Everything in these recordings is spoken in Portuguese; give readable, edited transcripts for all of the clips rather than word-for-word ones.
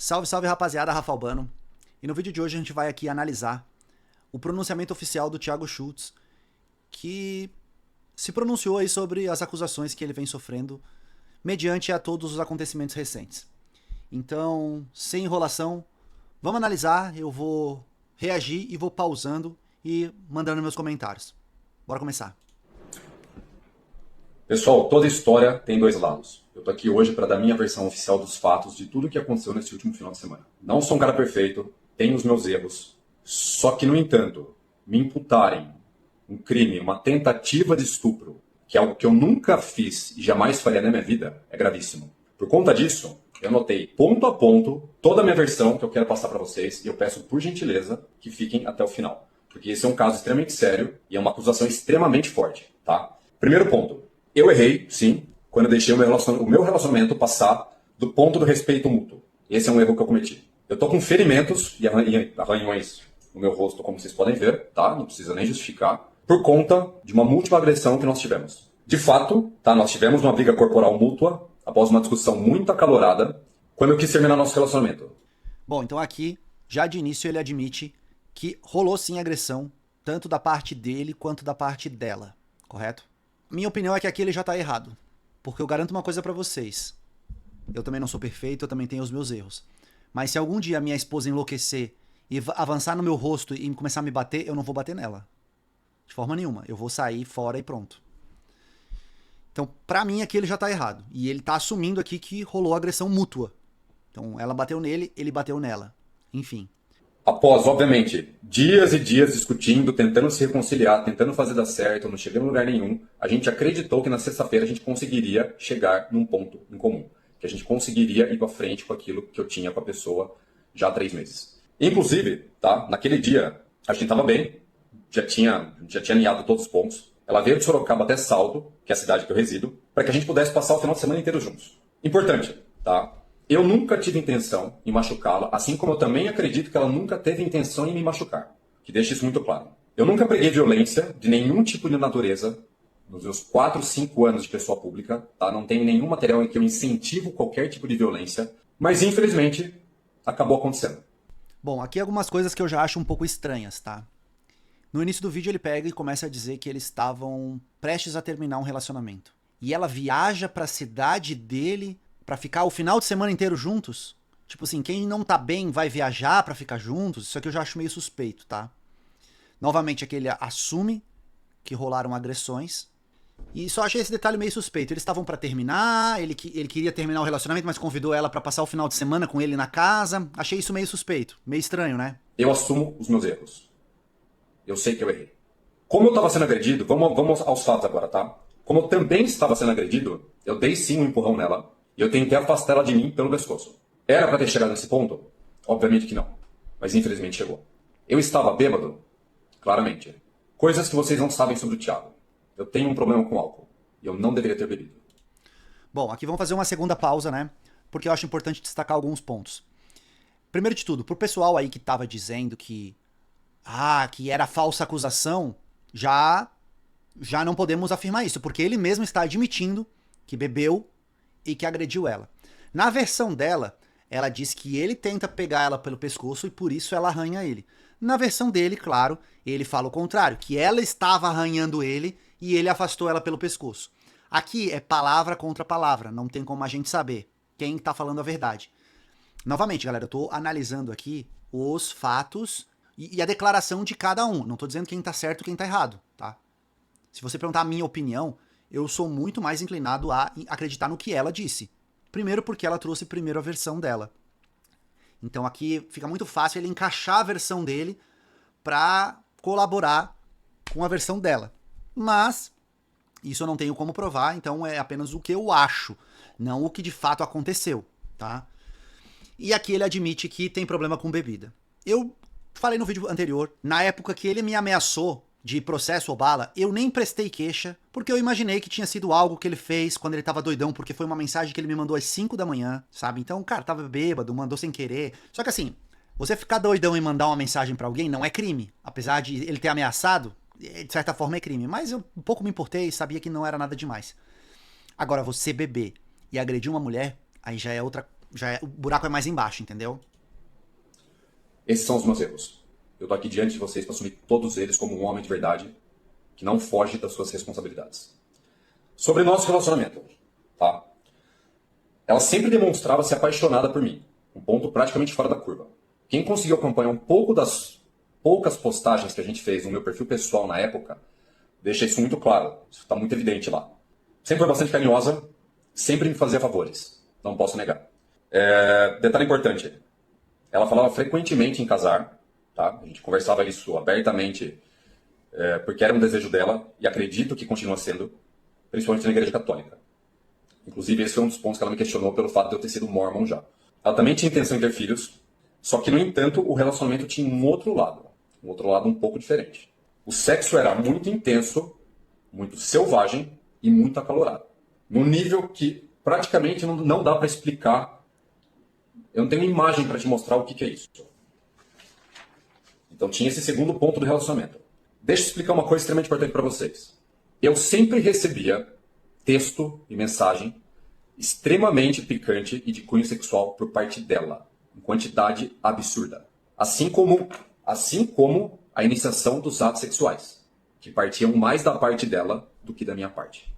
Salve, salve rapaziada, Rafa Albano. E no vídeo de hoje a gente vai aqui analisar o pronunciamento oficial do Thiago Schultz, que se pronunciou aí sobre as acusações que ele vem sofrendo mediante a todos os acontecimentos recentes. Então, sem enrolação, vamos analisar, eu vou reagir e vou pausando e mandando meus comentários. Bora começar. Pessoal, toda história tem dois lados. Eu tô aqui hoje para dar minha versão oficial dos fatos de tudo que aconteceu nesse último final de semana. Não sou um cara perfeito, tenho os meus erros, só que, no entanto, me imputarem um crime, uma tentativa de estupro, que é algo que eu nunca fiz e jamais faria na minha vida, é gravíssimo. Por conta disso, eu anotei ponto a ponto toda a minha versão que eu quero passar para vocês e eu peço, por gentileza, que fiquem até o final. Porque esse é um caso extremamente sério e é uma acusação extremamente forte, tá? Primeiro ponto. Eu errei, sim, quando eu deixei o meu relacionamento passar do ponto do respeito mútuo. Esse é um erro que eu cometi. Eu tô com ferimentos e arranhões no meu rosto, como vocês podem ver, tá? Não precisa nem justificar. Por conta de uma múltipla agressão que nós tivemos. De fato, tá? Nós tivemos uma briga corporal mútua, após uma discussão muito acalorada, quando eu quis terminar nosso relacionamento. Bom, então aqui, já de início ele admite que rolou sim agressão, tanto da parte dele quanto da parte dela, correto? Minha opinião é que aqui ele já tá errado. Porque eu garanto uma coisa pra vocês. Eu também não sou perfeito, eu também tenho os meus erros. Mas se algum dia a minha esposa enlouquecer e avançar no meu rosto e começar a me bater, eu não vou bater nela. De forma nenhuma. Eu vou sair fora e pronto. Então, pra mim, aqui ele já tá errado. E ele tá assumindo aqui que rolou agressão mútua. Então, ela bateu nele, ele bateu nela. Enfim. Após, obviamente, dias e dias discutindo, tentando se reconciliar, tentando fazer dar certo, não chegando em lugar nenhum, a gente acreditou que na sexta-feira a gente conseguiria chegar num ponto em comum. Que a gente conseguiria ir pra frente com aquilo que eu tinha com a pessoa já há 3 meses. Inclusive, tá, naquele dia, a gente tava bem, já tinha alinhado todos os pontos. Ela veio de Sorocaba até Salto, que é a cidade que eu resido, para que a gente pudesse passar o final de semana inteiro juntos. Importante, tá? Eu nunca tive intenção em machucá-la, assim como eu também acredito que ela nunca teve intenção em me machucar. Que deixe isso muito claro. Eu nunca preguei violência de nenhum tipo de natureza nos meus 4, 5 anos de pessoa pública, tá? Não tenho nenhum material em que eu incentivo qualquer tipo de violência, mas infelizmente acabou acontecendo. Bom, aqui algumas coisas que eu já acho um pouco estranhas, tá? No início do vídeo ele pega e começa a dizer que eles estavam prestes a terminar um relacionamento. E ela viaja pra cidade dele pra ficar o final de semana inteiro juntos? Tipo assim, quem não tá bem vai viajar pra ficar juntos? Isso aqui eu já acho meio suspeito, tá? Novamente aqui ele assume que rolaram agressões. E só achei esse detalhe meio suspeito. Eles estavam pra terminar, ele queria terminar o relacionamento, mas convidou ela pra passar o final de semana com ele na casa. Achei isso meio suspeito, meio estranho, né? Eu assumo os meus erros. Eu sei que eu errei. Como eu estava sendo agredido, vamos aos fatos agora, tá? Como eu também estava sendo agredido, eu dei sim um empurrão nela e eu tentei afastar ela de mim pelo pescoço. Era para ter chegado nesse ponto? Obviamente que não. Mas infelizmente chegou. Eu estava bêbado? Claramente. Coisas que vocês não sabem sobre o Thiago. Eu tenho um problema com álcool. E eu não deveria ter bebido. Bom, aqui vamos fazer uma segunda pausa, né? Porque eu acho importante destacar alguns pontos. Primeiro de tudo, pro pessoal aí que tava dizendo que que era falsa acusação, já não podemos afirmar isso, porque ele mesmo está admitindo que bebeu e que agrediu ela. Na versão dela, ela diz que ele tenta pegar ela pelo pescoço e por isso ela arranha ele. Na versão dele, claro, ele fala o contrário, que ela estava arranhando ele e ele afastou ela pelo pescoço. Aqui é palavra contra palavra, não tem como a gente saber quem está falando a verdade. Novamente, galera, eu tô analisando aqui os fatos e a declaração de cada um. Não tô dizendo quem tá certo e quem tá errado, tá? Se você perguntar a minha opinião, eu sou muito mais inclinado a acreditar no que ela disse. Primeiro porque ela trouxe primeiro a versão dela. Então aqui fica muito fácil ele encaixar a versão dele pra colaborar com a versão dela. Mas isso eu não tenho como provar, então é apenas o que eu acho, não o que de fato aconteceu, tá? E aqui ele admite que tem problema com bebida. Eu falei no vídeo anterior, na época que ele me ameaçou de processo ou bala, eu nem prestei queixa, porque eu imaginei que tinha sido algo que ele fez quando ele tava doidão, porque foi uma mensagem que ele me mandou às 5 da manhã, sabe? Então o cara tava bêbado, mandou sem querer. Só que assim, você ficar doidão e mandar uma mensagem pra alguém não é crime. Apesar de ele ter ameaçado, de certa forma é crime. Mas eu um pouco me importei e sabia que não era nada demais. Agora, você beber e agredir uma mulher, aí já é o buraco é mais embaixo, entendeu? Esses são os meus erros. Eu tô aqui diante de vocês para assumir todos eles como um homem de verdade que não foge das suas responsabilidades. Sobre nosso relacionamento, tá? Ela sempre demonstrava ser apaixonada por mim, um ponto praticamente fora da curva. Quem conseguiu acompanhar um pouco das poucas postagens que a gente fez no meu perfil pessoal na época, deixa isso muito claro, isso está muito evidente lá. Sempre foi bastante carinhosa, sempre me fazia favores, não posso negar. Detalhe importante, ela falava frequentemente em casar, tá? A gente conversava isso abertamente, porque era um desejo dela, e acredito que continua sendo, principalmente na Igreja Católica. Inclusive, esse foi um dos pontos que ela me questionou pelo fato de eu ter sido mormon já. Ela também tinha intenção de ter filhos, só que, no entanto, o relacionamento tinha um outro lado um pouco diferente. O sexo era muito intenso, muito selvagem e muito acalorado. Num nível que praticamente não dá para explicar. Eu não tenho imagem para te mostrar o que é isso. Então tinha esse segundo ponto do relacionamento. Deixa eu explicar uma coisa extremamente importante para vocês. Eu sempre recebia texto e mensagem extremamente picante e de cunho sexual por parte dela, em quantidade absurda. Assim como a iniciação dos atos sexuais, que partiam mais da parte dela do que da minha parte.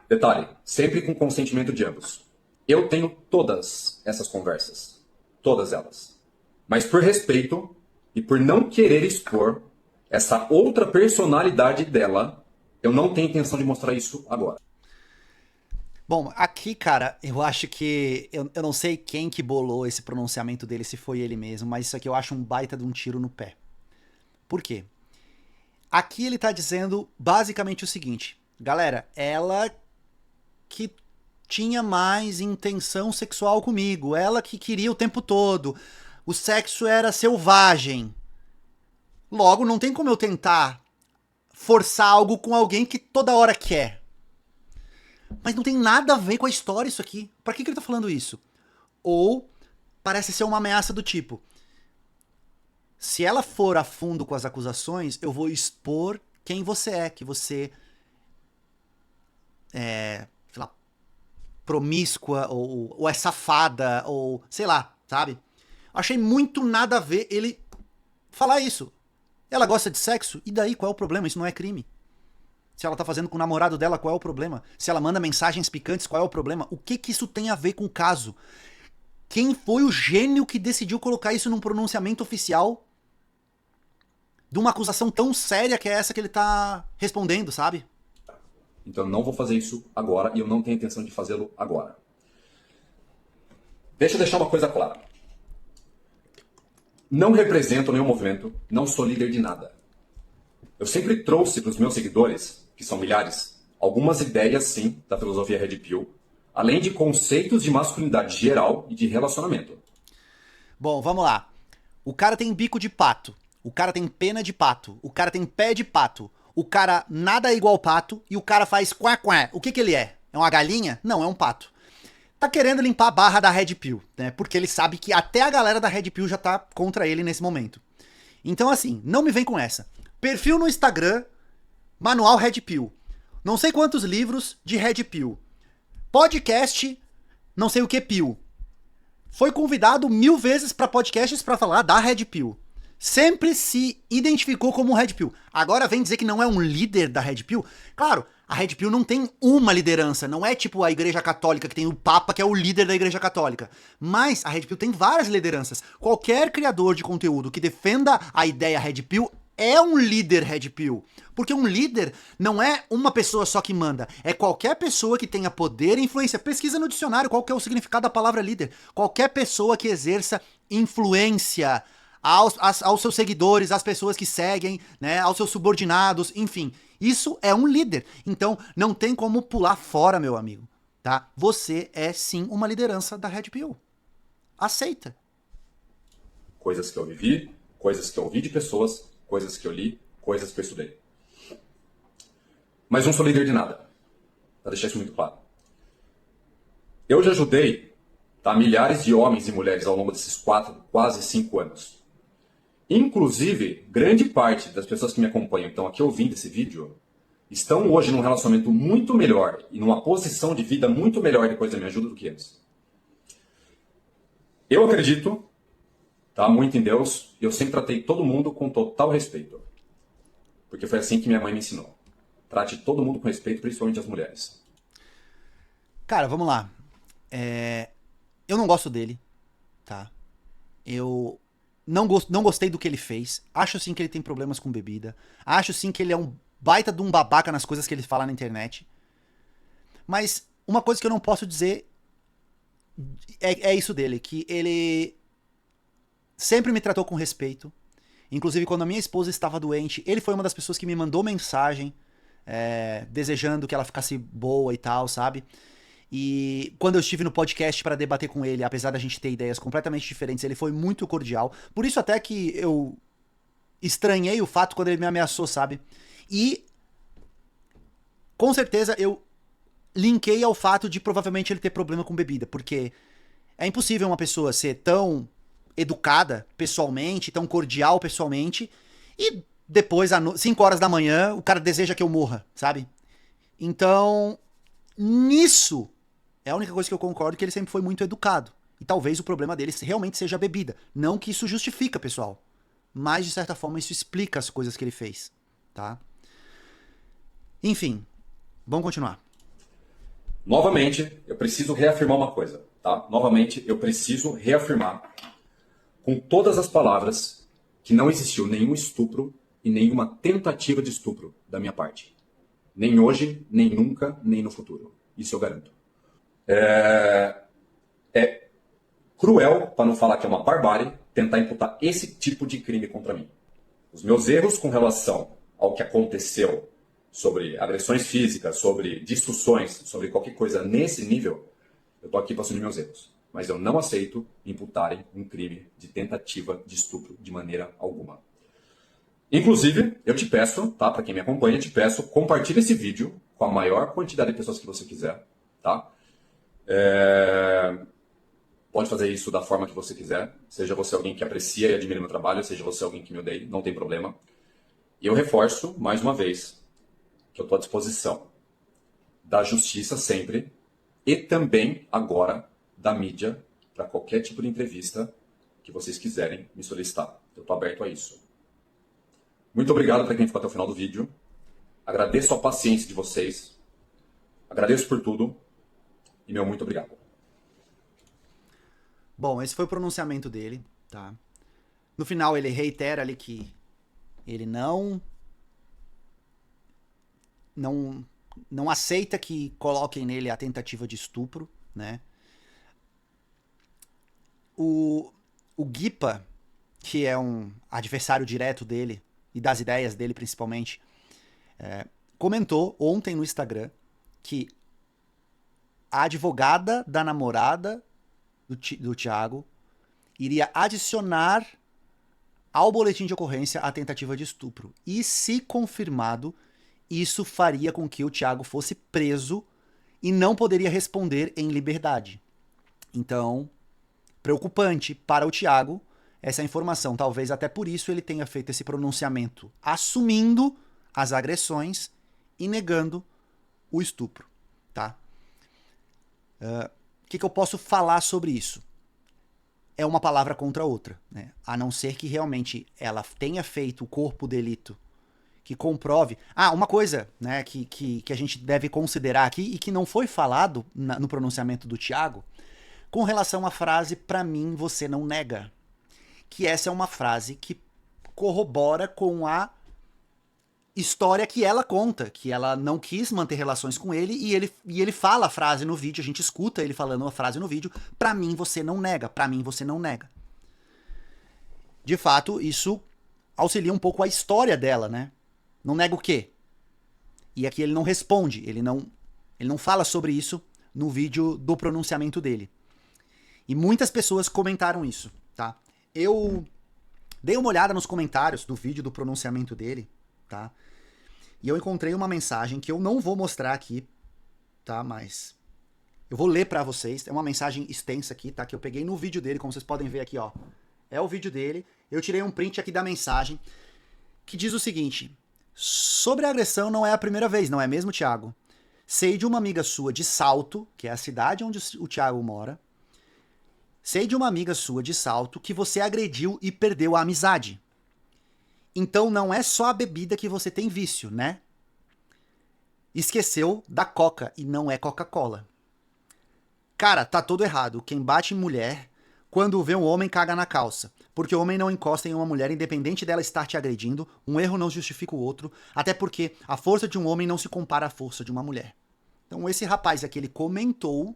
Detalhe, sempre com consentimento de ambos. Eu tenho todas essas conversas, todas elas. Mas por respeito e por não querer expor essa outra personalidade dela, eu não tenho intenção de mostrar isso agora. Bom, aqui, cara, eu acho que. Eu não sei quem que bolou esse pronunciamento dele, se foi ele mesmo, mas isso aqui eu acho um baita de um tiro no pé. Por quê? Aqui ele tá dizendo basicamente o seguinte: galera, ela que tinha mais intenção sexual comigo, ela que queria o tempo todo, o sexo era selvagem. Logo, não tem como eu tentar forçar algo com alguém que toda hora quer. Mas não tem nada a ver com a história isso aqui. Pra que ele tá falando isso? Ou parece ser uma ameaça do tipo: se ela for a fundo com as acusações, eu vou expor quem você é, que você é, sei lá, promíscua, ou é safada, ou sei lá, sabe? Achei muito nada a ver ele falar isso. Ela gosta de sexo? E daí, qual é o problema? Isso não é crime. Se ela tá fazendo com o namorado dela, qual é o problema? Se ela manda mensagens picantes, qual é o problema? O que isso tem a ver com o caso? Quem foi o gênio que decidiu colocar isso num pronunciamento oficial de uma acusação tão séria que é essa que ele tá respondendo, sabe? Então eu não vou fazer isso agora e eu não tenho intenção de fazê-lo agora. Deixa eu deixar uma coisa clara. Não represento nenhum movimento, não sou líder de nada. Eu sempre trouxe para os meus seguidores, que são milhares, algumas ideias, sim, da filosofia Red Pill, além de conceitos de masculinidade geral e de relacionamento. Bom, vamos lá. O cara tem bico de pato, o cara tem pena de pato, o cara tem pé de pato, o cara nada é igual pato e o cara faz quá quá. O que ele é? É uma galinha? Não, é um pato. Tá querendo limpar a barra da Red Pill, né? Porque ele sabe que até a galera da Red Pill já tá contra ele nesse momento. Então assim, não me vem com essa. Perfil no Instagram, manual Red Pill. Não sei quantos livros de Red Pill. Podcast, não sei o que Pill. Foi convidado 1000 vezes para podcasts para falar da Red Pill. Sempre se identificou como um Red Pill. Agora vem dizer que não é um líder da Red Pill? Claro, a Red Pill não tem uma liderança. Não é tipo a Igreja Católica, que tem o Papa, que é o líder da Igreja Católica. Mas a Red Pill tem várias lideranças. Qualquer criador de conteúdo que defenda a ideia Red Pill é um líder Red Pill. Porque um líder não é uma pessoa só que manda. É qualquer pessoa que tenha poder e influência. Pesquisa no dicionário qual que é o significado da palavra líder. Qualquer pessoa que exerça influência aos seus seguidores, às pessoas que seguem, né, aos seus subordinados, enfim. Isso é um líder. Então, não tem como pular fora, meu amigo. Tá? Você é sim uma liderança da Red Pill. Aceita. Coisas que eu vivi, coisas que eu ouvi de pessoas, coisas que eu li, coisas que eu estudei. Mas não sou líder de nada. Pra deixar isso muito claro. Eu já ajudei, tá, milhares de homens e mulheres ao longo desses quase 5 anos. Inclusive, grande parte das pessoas que me acompanham, estão aqui ouvindo esse vídeo, estão hoje num relacionamento muito melhor e numa posição de vida muito melhor depois da minha ajuda do que antes. Eu acredito, tá, muito em Deus, e eu sempre tratei todo mundo com total respeito. Porque foi assim que minha mãe me ensinou. Trate todo mundo com respeito, principalmente as mulheres. Cara, vamos lá. Eu não gosto dele, tá? Eu não gostei do que ele fez. Acho sim que ele tem problemas com bebida. Acho sim que ele é um baita de um babaca nas coisas que ele fala na internet. Mas uma coisa que eu não posso dizer é isso dele, que ele sempre me tratou com respeito. Inclusive, quando a minha esposa estava doente, ele foi uma das pessoas que me mandou mensagem desejando que ela ficasse boa e tal, sabe? E quando eu estive no podcast para debater com ele, apesar da gente ter ideias completamente diferentes, ele foi muito cordial. Por isso até que eu estranhei o fato quando ele me ameaçou, sabe? E com certeza eu linkei ao fato de provavelmente ele ter problema com bebida, porque é impossível uma pessoa ser tão educada pessoalmente, tão cordial pessoalmente, e depois, às 5 horas da manhã, o cara deseja que eu morra, sabe? Então, nisso, é a única coisa que eu concordo que ele sempre foi muito educado. E talvez o problema dele realmente seja a bebida. Não que isso justifica, pessoal. Mas, de certa forma, isso explica as coisas que ele fez, tá? Enfim, vamos continuar. Novamente, eu preciso reafirmar uma coisa, tá? Novamente, eu preciso reafirmar com todas as palavras que não existiu nenhum estupro e nenhuma tentativa de estupro da minha parte. Nem hoje, nem nunca, nem no futuro. Isso eu garanto. É cruel, para não falar que é uma barbárie, tentar imputar esse tipo de crime contra mim. Os meus erros com relação ao que aconteceu sobre agressões físicas, sobre discussões, sobre qualquer coisa nesse nível, eu estou aqui para assumir meus erros. Mas eu não aceito imputarem um crime de tentativa de estupro de maneira alguma. Inclusive, eu te peço, tá? Para quem me acompanha, eu te peço, compartilhe esse vídeo com a maior quantidade de pessoas que você quiser, tá? Pode fazer isso da forma que você quiser. Seja você alguém que aprecia e admira meu trabalho, seja você alguém que me odeia, não tem problema. E eu reforço, mais uma vez, que eu estou à disposição da justiça sempre e também agora da mídia para qualquer tipo de entrevista que vocês quiserem me solicitar. Eu estou aberto a isso. Muito obrigado para quem ficou até o final do vídeo. Agradeço a paciência de vocês. Agradeço por tudo. E meu muito obrigado. Bom, esse foi o pronunciamento dele, tá? No final ele reitera ali que ele não aceita que coloquem nele a tentativa de estupro, né? O Guipa, que é um adversário direto dele e das ideias dele principalmente, comentou ontem no Instagram que a advogada da namorada do Thiago iria adicionar ao boletim de ocorrência a tentativa de estupro. E se confirmado, isso faria com que o Thiago fosse preso e não poderia responder em liberdade. Então, preocupante para o Thiago essa informação. Talvez até por isso ele tenha feito esse pronunciamento, assumindo as agressões e negando o estupro, tá? O que eu posso falar sobre isso? É uma palavra contra outra, né? A não ser que realmente ela tenha feito o corpo delito que comprove. Uma coisa, né, que a gente deve considerar aqui e que não foi falado no pronunciamento do Thiago, com relação à frase "pra mim você não nega", que essa é uma frase que corrobora com a história que ela conta, que ela não quis manter relações com ele e ele fala a frase no vídeo, a gente escuta ele falando a frase no vídeo: "Pra mim você não nega, pra mim você não nega". De fato, isso auxilia um pouco a história dela, né? Não nega o quê? E aqui ele não responde, ele não fala sobre isso no vídeo do pronunciamento dele. E muitas pessoas comentaram isso, tá? Eu dei uma olhada nos comentários do vídeo do pronunciamento dele, tá? E eu encontrei uma mensagem que eu não vou mostrar aqui, tá? Mas eu vou ler pra vocês. É uma mensagem extensa aqui, tá? Que eu peguei no vídeo dele, como vocês podem ver aqui, ó. É o vídeo dele. Eu tirei um print aqui da mensagem que diz o seguinte: "Sobre a agressão não é a primeira vez, não é mesmo, Thiago? Sei de uma amiga sua de Salto, que é a cidade onde o Thiago mora, sei de uma amiga sua de Salto que você agrediu e perdeu a amizade. Então não é só a bebida que você tem vício, né? Esqueceu da Coca e não é Coca-Cola. Cara, tá todo errado. Quem bate em mulher, quando vê um homem, caga na calça. Porque o homem não encosta em uma mulher, independente dela estar te agredindo. Um erro não justifica o outro. Até porque a força de um homem não se compara à força de uma mulher. Então esse rapaz aqui, ele comentou.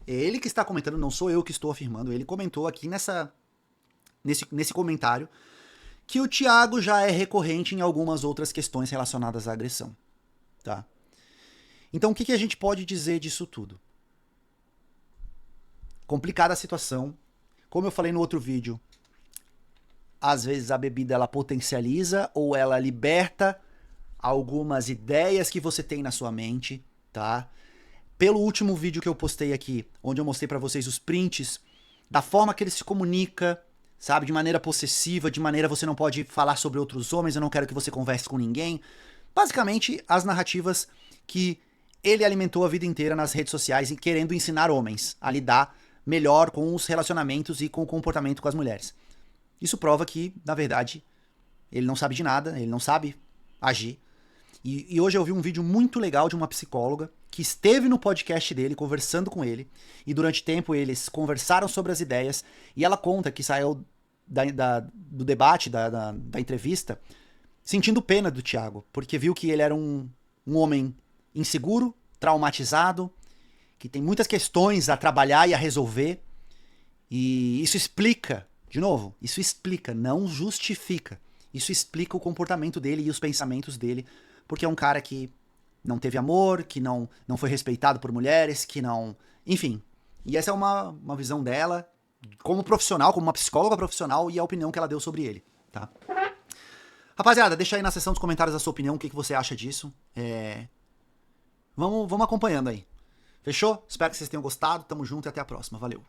Ele que está comentando, não sou eu que estou afirmando. Ele comentou aqui nesse comentário que o Thiago já é recorrente em algumas outras questões relacionadas à agressão. Tá? Então o que a gente pode dizer disso tudo? Complicada a situação. Como eu falei no outro vídeo, às vezes a bebida ela potencializa ou ela liberta algumas ideias que você tem na sua mente, tá? Pelo último vídeo que eu postei aqui, onde eu mostrei pra vocês os prints da forma que ele se comunica, sabe, de maneira possessiva, de maneira você não pode falar sobre outros homens, eu não quero que você converse com ninguém. Basicamente, as narrativas que ele alimentou a vida inteira nas redes sociais e querendo ensinar homens a lidar melhor com os relacionamentos e com o comportamento com as mulheres. Isso prova que, na verdade, ele não sabe de nada, ele não sabe agir. E hoje eu vi um vídeo muito legal de uma psicóloga que esteve no podcast dele, conversando com ele, e durante tempo eles conversaram sobre as ideias, e ela conta que saiu do debate, da entrevista, sentindo pena do Thiago, porque viu que ele era um homem inseguro, traumatizado, que tem muitas questões a trabalhar e a resolver, e isso explica, de novo, isso explica, não justifica, isso explica o comportamento dele e os pensamentos dele, porque é um cara que não teve amor, que não foi respeitado por mulheres, que não... Enfim, e essa é uma visão dela, como profissional, como uma psicóloga profissional, e a opinião que ela deu sobre ele, tá? Rapaziada, deixa aí na seção dos comentários a sua opinião, o que você acha disso. Vamos acompanhando aí. Fechou? Espero que vocês tenham gostado. Tamo junto e até a próxima. Valeu.